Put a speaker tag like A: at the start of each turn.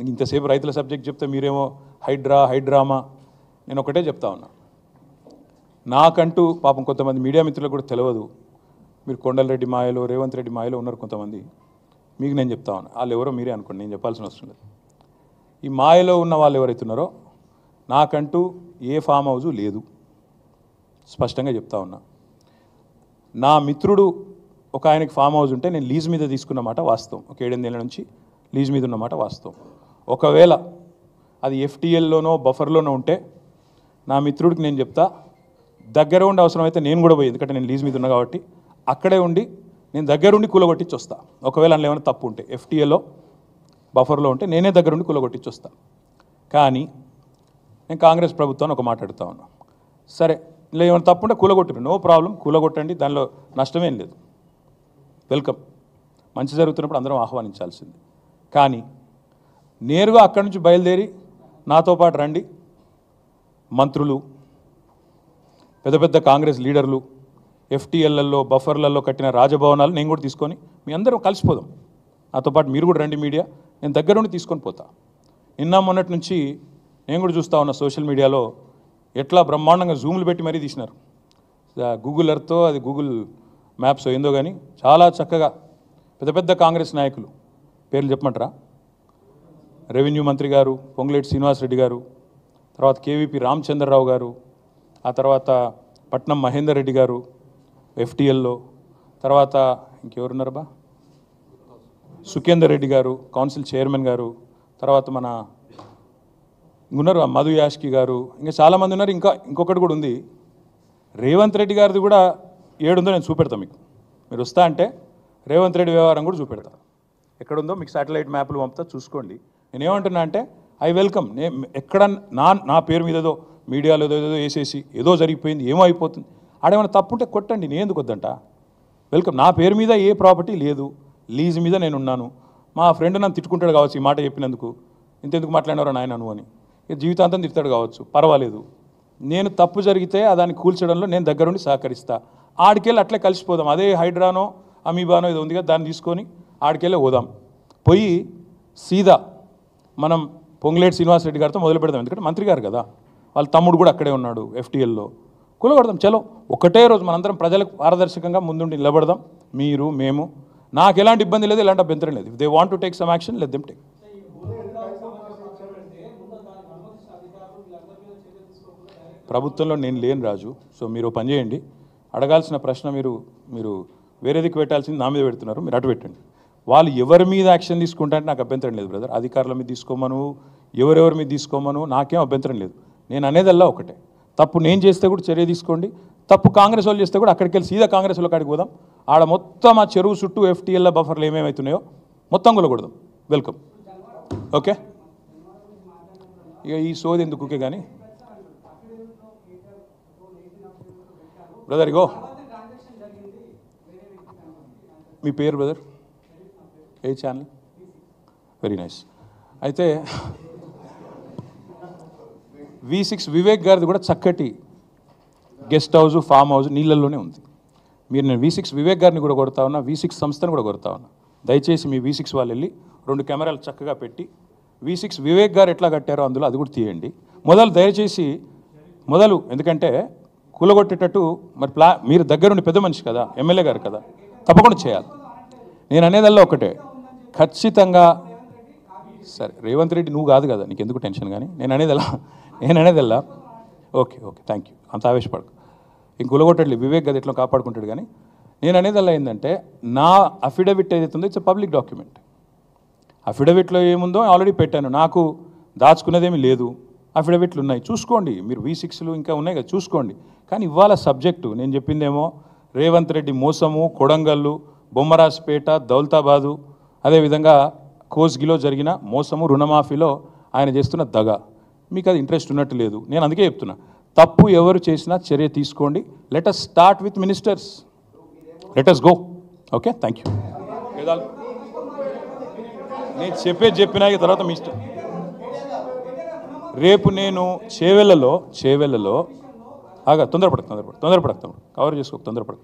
A: ఇంతసేపు రైతుల సబ్జెక్ట్ చెప్తే మీరేమో హైడ్రామా. నేను ఒకటే చెప్తా ఉన్నా, నాకంటూ పాపం కొంతమంది మీడియా మిత్రులకు కూడా తెలియదు. మీరు కొండలరెడ్డి మాయలో, రేవంత్ రెడ్డి మాయలో ఉన్నారు కొంతమంది. మీకు నేను చెప్తా ఉన్నా, వాళ్ళు ఎవరో మీరే అనుకోండి, నేను చెప్పాల్సిన అవసరం లేదు. ఈ మాయలో ఉన్న వాళ్ళు ఎవరైతున్నారో నాకంటూ ఏ ఫామ్ హౌజు లేదు, స్పష్టంగా చెప్తా ఉన్నా. నా మిత్రుడు ఒక ఆయనకి ఫామ్ హౌస్ ఉంటే నేను లీజ్ మీద తీసుకున్నమాట వాస్తవం. ఒక 7-8 ఏళ్ళ నుంచి లీజ్ మీద ఉన్నమాట వాస్తవం. ఒకవేళ అది ఎఫ్టీఎల్లోనో బఫర్లోనో ఉంటే నా మిత్రుడికి నేను చెప్తా, దగ్గర ఉండి అవసరమైతే నేను కూడా పోయి, ఎందుకంటే నేను లీజ్ మీద ఉన్నా కాబట్టి అక్కడే ఉండి నేను దగ్గరుండి కూలగొట్టించి వస్తా. ఒకవేళ అందులో ఏమైనా తప్పు ఉంటే ఎఫ్టీఏలో బఫర్లో ఉంటే నేనే దగ్గరుండి కూలగొట్టించి వస్తా. కానీ నేను కాంగ్రెస్ ప్రభుత్వాన్ని ఒక మాట్లాడుతూ ఉన్నా, సరే ఇలా ఏమైనా తప్పు ఉంటే కూలగొట్టరు, నో ప్రాబ్లం, కూలగొట్టండి, దానిలో నష్టమేం లేదు, వెల్కమ్. మంచి జరుగుతున్నప్పుడు అందరం ఆహ్వానించాల్సింది. కానీ నేరుగా అక్కడి నుంచి బయలుదేరి నాతో పాటు రండి మంత్రులు, పెద్ద పెద్ద కాంగ్రెస్ లీడర్లు, ఎఫ్టీఎల్లలో బఫర్లలో కట్టిన రాజభవనాలు నేను కూడా తీసుకొని మీ అందరం కలిసిపోదాం. నాతో పాటు మీరు కూడా రండి మీడియా, నేను దగ్గర నుండి తీసుకొని పోతా. నిన్న మొన్నటి నుంచి నేను కూడా చూస్తూ ఉన్నా సోషల్ మీడియాలో ఎట్లా బ్రహ్మాండంగా జూమ్లు పెట్టి మరీ తీసినారు. గూగుల్ ఎర్త్తో అది గూగుల్ మ్యాప్స్ ఏందో కానీ చాలా చక్కగా పెద్ద పెద్ద కాంగ్రెస్ నాయకులు పేర్లు చెప్పమంటారా? రెవెన్యూ మంత్రి గారు పొంగులేటి శ్రీనివాసరెడ్డి గారు, తర్వాత కేవీపీ రామచంద్రరావు గారు, ఆ తర్వాత పట్నం మహేందర్ రెడ్డి గారు ఎఫ్టీఎల్లో, తర్వాత ఇంకెవరున్నారబ్బా, సుఖేందర్ రెడ్డి గారు కౌన్సిల్ చైర్మన్ గారు, తర్వాత మన ఉన్నారు మధు యాష్కి గారు, ఇంకా చాలామంది ఉన్నారు. ఇంకొకటి కూడా ఉంది, రేవంత్ రెడ్డి గారిది కూడా ఏడుందో నేను చూపెడతాను మీకు. మీరు వస్తా అంటే రేవంత్ రెడ్డి వ్యవహారం కూడా చూపెడతా, ఎక్కడుందో మీకు శాటిలైట్ మ్యాప్లు పంపుతా, చూసుకోండి. నేనేమంటున్నా అంటే ఐ వెల్కమ్. ఎక్కడ నా పేరు మీద ఏదో మీడియాలో ఏదో వేసేసి ఏదో జరిగిపోయింది, ఏమో అయిపోతుంది, ఆడేమైనా తప్పుంటే కొట్టండి, నేను ఎందుకు వద్దంట, వెల్కమ్. నా పేరు మీద ఏ ప్రాపర్టీ లేదు, లీజ్ మీద నేను ఉన్నాను. మా ఫ్రెండ్ నన్ను తిట్టుకుంటాడు కావచ్చు ఈ మాట చెప్పినందుకు, ఇంతెందుకు మాట్లాడినారో నాయన నువ్వు అని, జీవితాంతం తిడతాడు కావచ్చు, పర్వాలేదు. నేను తప్పు జరిగితే దాన్ని కూల్చడంలో నేను దగ్గరుండి సహకరిస్తా. ఆడికెళ్ళి అట్లే కలిసిపోదాం. అదే హైడ్రానో అమీబానో ఏదో ఉంది కదా, దాన్ని తీసుకొని ఆడికెళ్ళే పోదాం. పోయి సీదా మనం పొంగులేటి శ్రీనివాసరెడ్డి గారితో మొదలు పెడదాం, ఎందుకంటే మంత్రి గారు కదా, వాళ్ళ తమ్ముడు కూడా అక్కడే ఉన్నాడు ఎఫ్టీఎల్లో. కూలగొడదాం, చలో ఒకటే రోజు మనందరం ప్రజలకు పారదర్శకంగా ముందుండి నిలబడదాం. మీరు మేము, నాకు ఎలాంటి ఇబ్బంది లేదు, ఎలాంటి అభ్యంతరం లేదు. If they want to take some action, let them take. ప్రభుత్వంలో నేను లేను రాజు. సో మీరు పని చేయండి, అడగాల్సిన ప్రశ్న మీరు వేరేదికి పెట్టాల్సింది నా మీద పెడుతున్నారు, మీరు అటు పెట్టండి. వాళ్ళు ఎవరి మీద యాక్షన్ తీసుకుంటారంటే నాకు అభ్యంతరం లేదు బ్రదర్. అధికారుల మీద తీసుకోమను, ఎవరెవరి మీద తీసుకోమను, నాకేం అభ్యంతరం లేదు. నేను అనేదల్లా ఒకటే, తప్పు నేను చేస్తే కూడా చర్య తీసుకోండి, తప్పు కాంగ్రెస్ వాళ్ళు చేస్తే కూడా అక్కడికి వెళ్ళి సీదా కాంగ్రెస్ వాళ్ళ కాడికి పోదాం. ఆడ మొత్తం ఆ చెరువు చుట్టూ ఎఫ్టీఎల్ బఫర్లు ఏమేమవుతున్నాయో మొత్తం కూలగొడదాం, వెల్కమ్. ఓకే, ఇక ఈ సోది ఎందుకు కానీ బ్రదర్. ఇగో మీ పేరు బ్రదర్, ఏ ఛానల్? Very nice. అయితే V6 వివేక్ గారిది కూడా చక్కటి గెస్ట్ హౌస్, ఫామ్ హౌస్ నీళ్ళల్లోనే ఉంది. నేను V6 వివేక్ గారిని కూడా కొడతా ఉన్నా, V6 సంస్థను కూడా కొడతా ఉన్నా. దయచేసి మీ V6 వాళ్ళు వెళ్ళి 2 కెమెరాలు చక్కగా పెట్టి V6 వివేక్ గారు ఎట్లా కట్టారో అందులో అది కూడా తీయండి. దయచేసి ఎందుకంటే కూలగొట్టేటట్టు మరి మీరు దగ్గరుండి పెద్ద మనిషి కదా, ఎమ్మెల్యే గారు కదా, తప్పకుండా చేయాలి. నేను అనేదల్లా ఒకటే, ఖచ్చితంగా. సరే రేవంత్ రెడ్డి నువ్వు కాదు కదా, నీకు ఎందుకు టెన్షన్. కానీ నేను అనేదల్లా ఓకే థ్యాంక్ యూ, అంత ఆవేశపడకు. ఇంక కూలగొట్టట్లేదు, వివేక్ గది ఎట్లా కాపాడుకుంటాడు. కానీ నేను అనేదల్లా ఏంటంటే, నా అఫిడవిట్ ఏదైతే ఉందో ఇట్స్ పబ్లిక్ డాక్యుమెంట్. అఫిడవిట్లో ఏముందో ఆల్రెడీ పెట్టాను, నాకు దాచుకునేదేమీ లేదు. అఫిడవిట్లు ఉన్నాయి, చూసుకోండి. మీరు V6లు ఇంకా ఉన్నాయి కదా, చూసుకోండి. కానీ ఇవాళ సబ్జెక్టు నేను చెప్పిందేమో రేవంత్ రెడ్డి మోసము, కొడంగల్లు, బొమ్మరాజ్పేట, దౌలతాబాదు, అదేవిధంగా కోస్గిలో జరిగిన మోసము, రుణమాఫీలో ఆయన చేస్తున్న దగ. మీకు అది ఇంట్రెస్ట్ ఉన్నట్టు లేదు. నేను అందుకే చెప్తున్నా, తప్పు ఎవరు చేసినా చర్య తీసుకోండి. Let us start with ministers, let us go. Okay, thank you. నేను చెప్పినా తర్వాత మీ ఇష్టం. రేపు నేను చేవెళ్ళలో తొందరపడకు, కవర్ చేసుకో, తొందరపడకు.